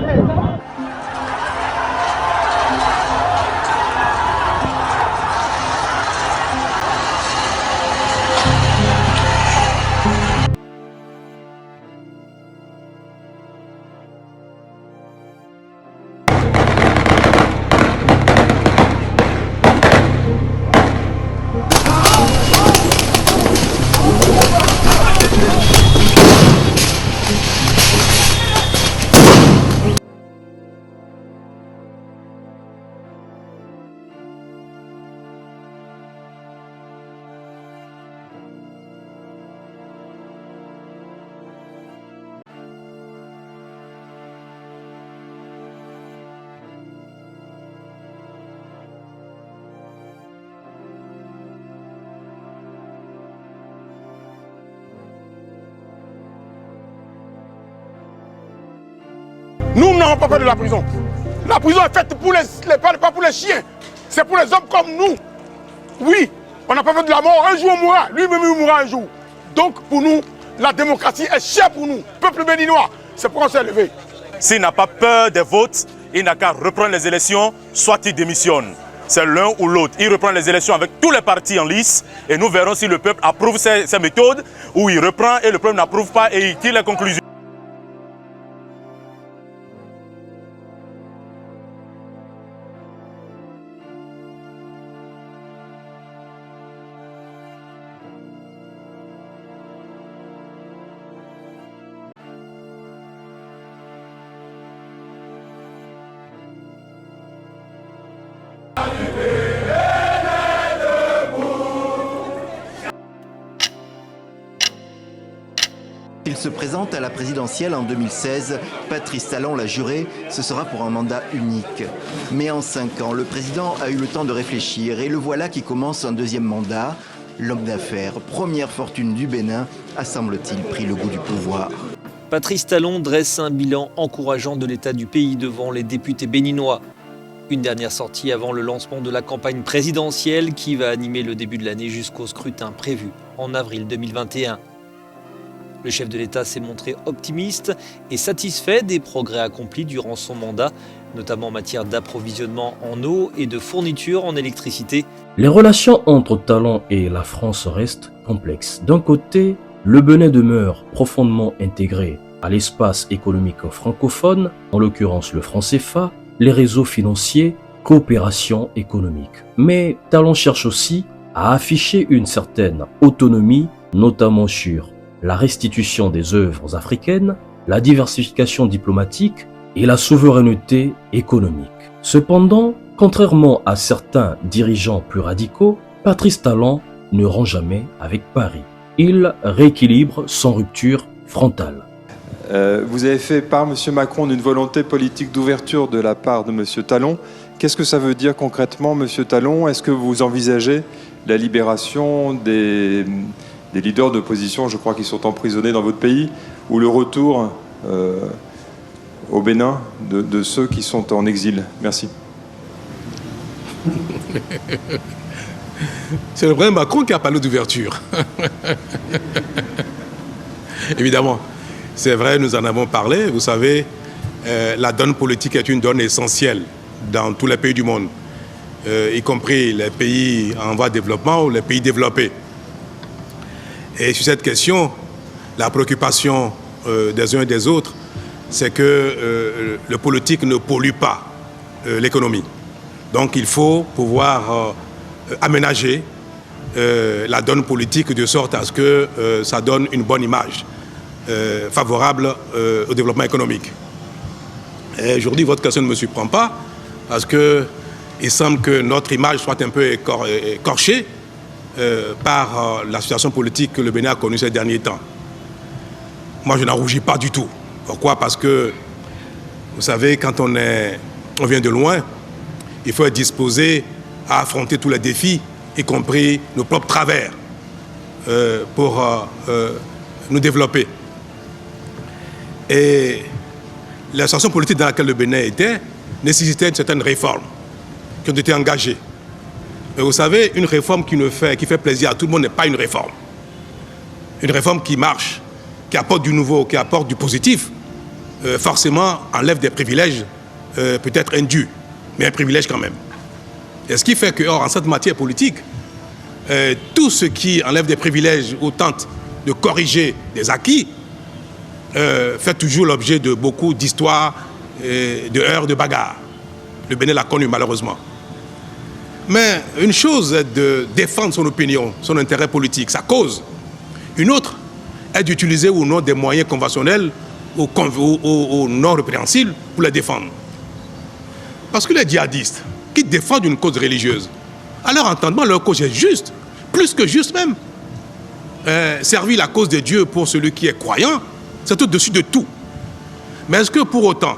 Nous n'avons pas peur de la prison. La prison est faite pour pas pour les chiens. C'est pour les hommes comme nous. Oui, on n'a pas peur de la mort. Un jour on mourra. Lui-même il mourra un jour. Donc pour nous, la démocratie est chère pour nous, peuple béninois. C'est pourquoi on s'est levé. S'il n'a pas peur des votes, il n'a qu'à reprendre les élections, soit il démissionne. C'est l'un ou l'autre. Il reprend les élections avec tous les partis en lice et nous verrons si le peuple approuve ces méthodes ou il reprend et le peuple n'approuve pas et il tire les conclusions. Il se présente à la présidentielle en 2016. Patrice Talon l'a juré, ce sera pour un mandat unique. Mais en 5 ans, le président a eu le temps de réfléchir et le voilà qui commence un deuxième mandat. L'homme d'affaires, première fortune du Bénin, a semble-t-il pris le goût du pouvoir. Patrice Talon dresse un bilan encourageant de l'état du pays devant les députés béninois. Une dernière sortie avant le lancement de la campagne présidentielle qui va animer le début de l'année jusqu'au scrutin prévu en avril 2021. Le chef de l'État s'est montré optimiste et satisfait des progrès accomplis durant son mandat, notamment en matière d'approvisionnement en eau et de fourniture en électricité. Les relations entre Talon et la France restent complexes. D'un côté, le Bénin demeure profondément intégré à l'espace économique francophone, en l'occurrence le franc CFA, les réseaux financiers, coopération économique. Mais Talon cherche aussi à afficher une certaine autonomie, notamment sur la restitution des œuvres africaines, la diversification diplomatique et la souveraineté économique. Cependant, contrairement à certains dirigeants plus radicaux, Patrice Talon ne rompt jamais avec Paris. Il rééquilibre sans rupture frontale. Vous avez fait part, M. Macron, d'une volonté politique d'ouverture de la part de M. Talon. Qu'est-ce que ça veut dire concrètement, M. Talon? Est-ce que vous envisagez la libération des leaders d'opposition, je crois, qui sont emprisonnés dans votre pays, ou le retour au Bénin de ceux qui sont en exil? Merci. C'est le vrai Macron qui a parlé d'ouverture. Évidemment, c'est vrai, nous en avons parlé. Vous savez, la donne politique est une donne essentielle dans tous les pays du monde, y compris les pays en voie de développement ou les pays développés. Et sur cette question, la préoccupation des uns et des autres, c'est que le politique ne pollue pas l'économie. Donc il faut pouvoir aménager la donne politique de sorte à ce que ça donne une bonne image favorable au développement économique. Et aujourd'hui, votre question ne me surprend pas parce qu'il semble que notre image soit un peu écorchée par la situation politique que le Bénin a connue ces derniers temps. Moi, je n'en rougis pas du tout. Pourquoi? Parce que, vous savez, quand on vient de loin, il faut être disposé à affronter tous les défis, y compris nos propres travers, pour nous développer. Et la situation politique dans laquelle le Bénin était nécessitait une certaine réforme qui ont été engagées. Mais vous savez, une réforme qui fait plaisir à tout le monde n'est pas une réforme. Une réforme qui marche, qui apporte du nouveau, qui apporte du positif, forcément enlève des privilèges peut-être indus, mais un privilège quand même. Et ce qui fait que, en cette matière politique, tout ce qui enlève des privilèges ou tente de corriger des acquis fait toujours l'objet de beaucoup d'histoires, de heurts, de bagarres. Le Bénin l'a connu malheureusement. Mais une chose est de défendre son opinion, son intérêt politique, sa cause. Une autre est d'utiliser ou non des moyens conventionnels ou non répréhensibles pour les défendre. Parce que les djihadistes qui défendent une cause religieuse, à leur entendement, leur cause est juste, plus que juste même. Servir la cause de Dieu pour celui qui est croyant, c'est au-dessus de tout. Mais est-ce que pour autant,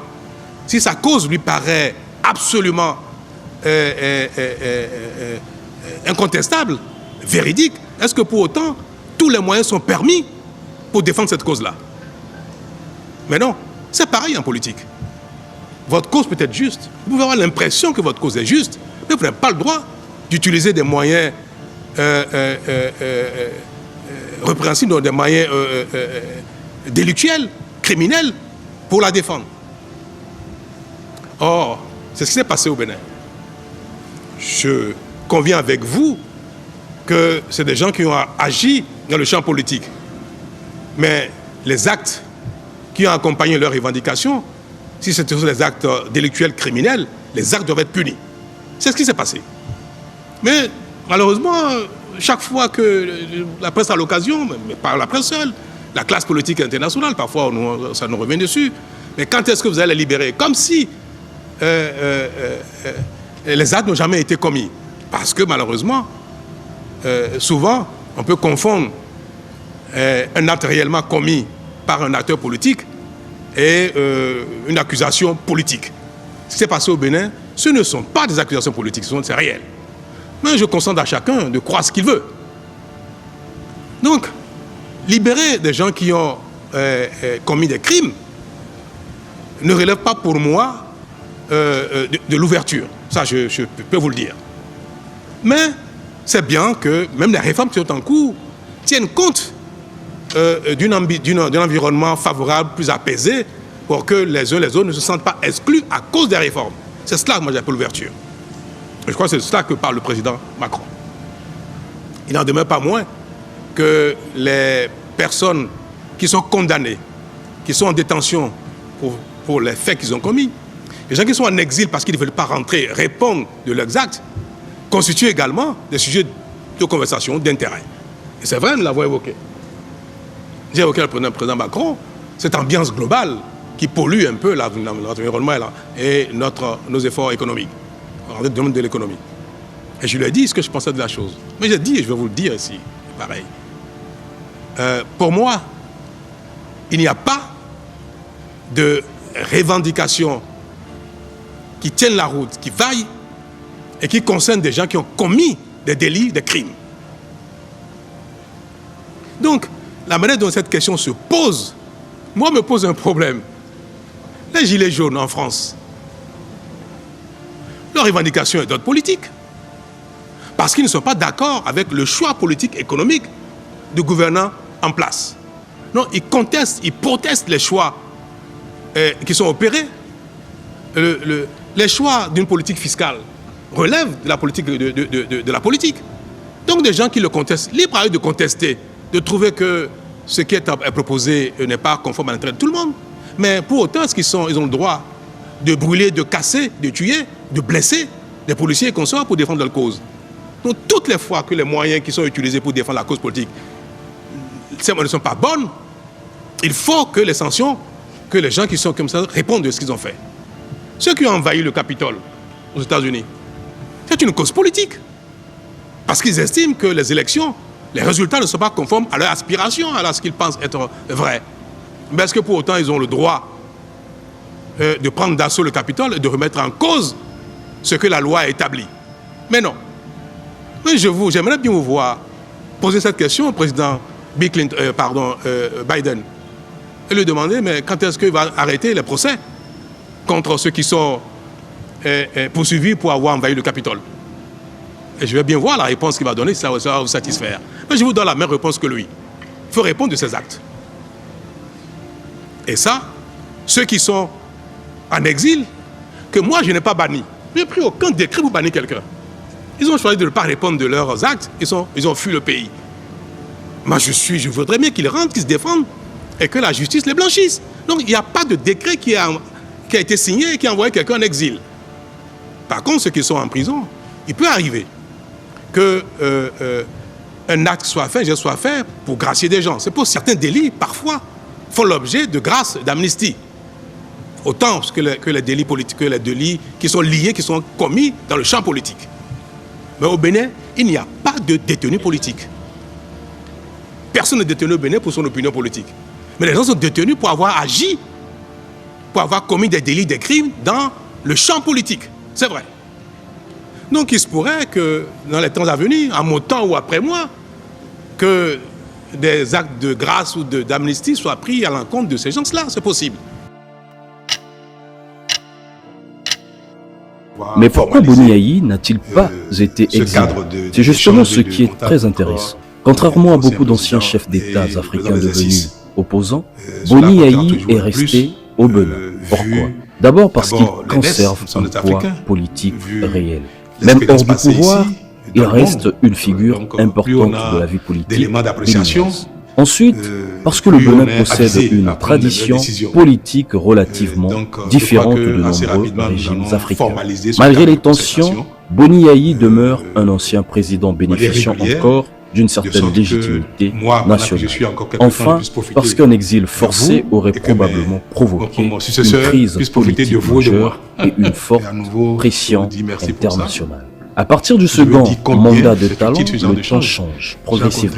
si sa cause lui paraît absolument incontestable, véridique, est-ce que pour autant, tous les moyens sont permis pour défendre cette cause-là? Mais non, c'est pareil en politique. votre cause peut être juste. Vous pouvez avoir l'impression que votre cause est juste, mais vous n'avez pas le droit d'utiliser des moyens répréhensibles, des moyens délictuels, criminels, pour la défendre. Or, c'est ce qui s'est passé au Bénin. Je conviens avec vous que c'est des gens qui ont agi dans le champ politique. Mais les actes qui ont accompagné leurs revendications, si c'était des actes délictuels criminels, les actes doivent être punis. C'est ce qui s'est passé. Mais malheureusement, chaque fois que la presse a l'occasion, mais pas la presse seule, la classe politique internationale, parfois ça nous revient dessus, mais quand est-ce que vous allez les libérer? Comme si les actes n'ont jamais été commis. Parce que malheureusement, souvent, on peut confondre un acte réellement commis par un acteur politique et une accusation politique. Ce qui s'est passé au Bénin, ce ne sont pas des accusations politiques, c'est réel. Mais je consente à chacun de croire ce qu'il veut. Donc, libérer des gens qui ont commis des crimes ne relève pas pour moi de l'ouverture. Ça, je peux vous le dire. Mais c'est bien que même les réformes qui sont en cours tiennent compte d'un environnement favorable, plus apaisé, pour que les uns et les autres ne se sentent pas exclus à cause des réformes. C'est cela que moi j'appelle l'ouverture. Je crois que c'est cela que parle le président Macron. Il n'en demeure pas moins que les personnes qui sont condamnées, qui sont en détention pour les faits qu'ils ont commis, les gens qui sont en exil parce qu'ils ne veulent pas rentrer, répondre de leurs actes, constituent également des sujets de conversation, d'intérêt. Et c'est vrai, nous l'avons évoqué. J'ai évoqué le président Macron, cette ambiance globale qui pollue un peu l'environnement et nos efforts économiques, dans le domaine de l'économie. Et je lui ai dit ce que je pensais de la chose. Mais j'ai dit, et je vais vous le dire ici, pareil. Pour moi, il n'y a pas de revendication qui tienne la route, qui vaille et qui concerne des gens qui ont commis des délits, des crimes. Donc, la manière dont cette question se pose, moi, me pose un problème. Les gilets jaunes en France, leur revendication est d'ordre politique. Parce qu'ils ne sont pas d'accord avec le choix politique économique du gouvernant en place. Non, ils contestent, ils protestent les choix qui sont opérés. Les choix d'une politique fiscale relèvent de la politique. De la politique. Donc des gens qui le contestent, libre à eux de contester, de trouver que ce qui est proposé n'est pas conforme à l'intérêt de tout le monde. Mais pour autant, ils ont le droit de brûler, de casser, de tuer, de blesser des policiers et consorts pour défendre leur cause. Donc toutes les fois que les moyens qui sont utilisés pour défendre la cause politique ne sont pas bonnes, il faut que les sanctions, que les gens qui sont comme ça répondent de ce qu'ils ont fait. Ceux qui ont envahi le Capitole aux États-Unis, c'est une cause politique. Parce qu'ils estiment que les élections, les résultats ne sont pas conformes à leur aspiration, à ce qu'ils pensent être vrai. Mais est-ce que pour autant ils ont le droit de prendre d'assaut le Capitole et de remettre en cause ce que la loi a établi? Mais non. Mais j'aimerais bien vous voir poser cette question au président Biden et lui demander mais quand est-ce qu'il va arrêter les procès contre ceux qui sont poursuivis pour avoir envahi le Capitole. Et je vais bien voir la réponse qu'il va donner, si ça va vous satisfaire. Mais je vous donne la même réponse que lui. Il faut répondre de ces actes. Et ça, ceux qui sont en exil, que moi je n'ai pas banni, je n'ai pris aucun décret pour bannir quelqu'un. Ils ont choisi de ne pas répondre de leurs actes, ils ont fui le pays. Moi je voudrais bien qu'ils rentrent, qu'ils se défendent et que la justice les blanchisse. Donc il n'y a pas de décret qui a été signé et qui a envoyé quelqu'un en exil. Par contre, ceux qui sont en prison, il peut arriver qu'un acte soit fait pour gracier des gens. C'est pour certains délits, parfois, font l'objet de grâce, d'amnistie. Autant que les délits politiques, que les délits qui sont liés, qui sont commis dans le champ politique. Mais au Bénin, il n'y a pas de détenu politique. Personne n'est détenu au Bénin pour son opinion politique. Mais les gens sont détenus pour avoir agi, pour avoir commis des délits, des crimes dans le champ politique. C'est vrai. Donc il se pourrait que dans les temps à venir, à mon temps ou après moi, que des actes de grâce ou d'amnistie soient pris à l'encontre de ces gens-là. C'est possible. Mais pourquoi Boni Yayi n'a-t-il pas été exilé? C'est justement ce qui est très intéressant. Contrairement à beaucoup d'anciens chefs d'État africains devenus opposants, Boni Yayi est resté au Bénin. Pourquoi? D'abord parce qu'il conserve un poids politique réel. Même hors du pouvoir, il reste une figure importante de la vie politique béninoise. Ensuite, parce que le Bénin possède une tradition politique relativement différente de nombreux régimes africains. Malgré les tensions, Boni Yayi demeure un ancien président bénéficiant encore d'une certaine légitimité nationale. Enfin, parce qu'un exil forcé aurait probablement provoqué une crise politique majeure et une forte pression internationale. À partir du second mandat de Talon, le temps change progressivement.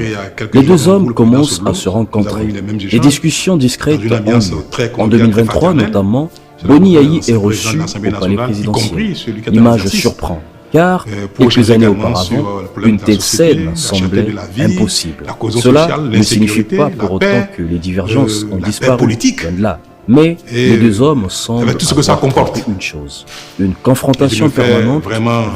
Les deux hommes commencent à se rencontrer. Les discussions discrètes ont lieu. En 2023 notamment, Boni Yayi est reçu au palais présidentiel. L'image surprend, car quelques années auparavant, une telle scène semblait impossible. Cela ne signifie pas pour autant que les divergences ont disparu, loin de là. Mais les deux hommes semblent avoir une chose. Une confrontation permanente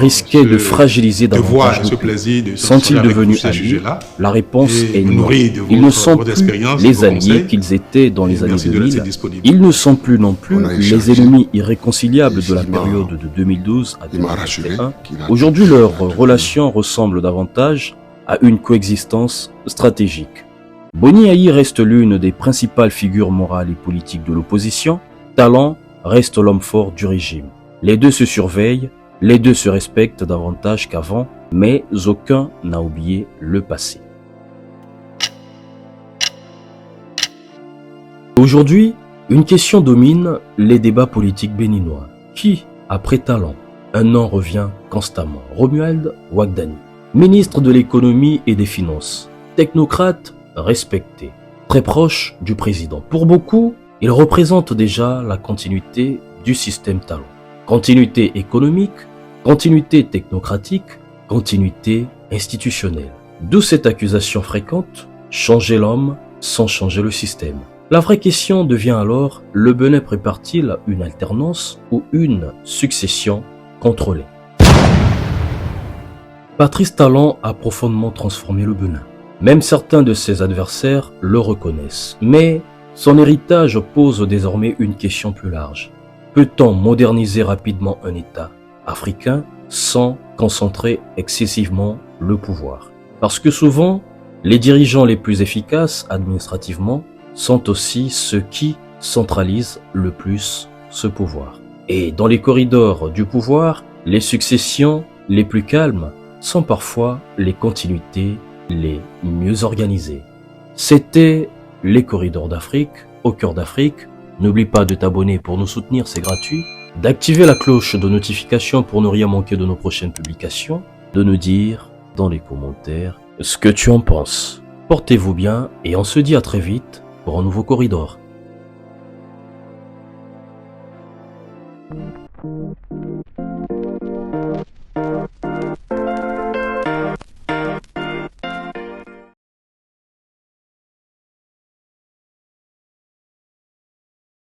risquait de fragiliser davantage le pays. Sont-ils devenus alliés? La réponse est non. Ils ne sont plus les alliés qu'ils étaient dans les années 2000. Ils ne sont plus non plus les ennemis irréconciliables de la période de 2012 à 2021. Aujourd'hui, leur relation ressemble davantage à une coexistence stratégique. Boni Yayi reste l'une des principales figures morales et politiques de l'opposition. Talon reste l'homme fort du régime. Les deux se surveillent, les deux se respectent davantage qu'avant, mais aucun n'a oublié le passé. Aujourd'hui, une question domine les débats politiques béninois. Qui, après Talon, un nom revient constamment? Romuald Wagdani, ministre de l'économie et des finances, technocrate respecté, très proche du président. Pour beaucoup, il représente déjà la continuité du système Talon. Continuité économique, continuité technocratique, continuité institutionnelle. D'où cette accusation fréquente, changer l'homme sans changer le système. La vraie question devient alors, le Bénin prépare-t-il une alternance ou une succession contrôlée? Patrice Talon a profondément transformé le Bénin. Même certains de ses adversaires le reconnaissent. Mais son héritage pose désormais une question plus large. Peut-on moderniser rapidement un État africain sans concentrer excessivement le pouvoir? Parce que souvent, les dirigeants les plus efficaces administrativement sont aussi ceux qui centralisent le plus ce pouvoir. Et dans les corridors du pouvoir, les successions les plus calmes sont parfois les continuités les mieux organisés. C'était les corridors d'Afrique, au cœur d'Afrique. N'oublie pas de t'abonner pour nous soutenir, c'est gratuit. D'activer la cloche de notification pour ne rien manquer de nos prochaines publications. De nous dire dans les commentaires ce que tu en penses. Portez-vous bien et on se dit à très vite pour un nouveau corridor.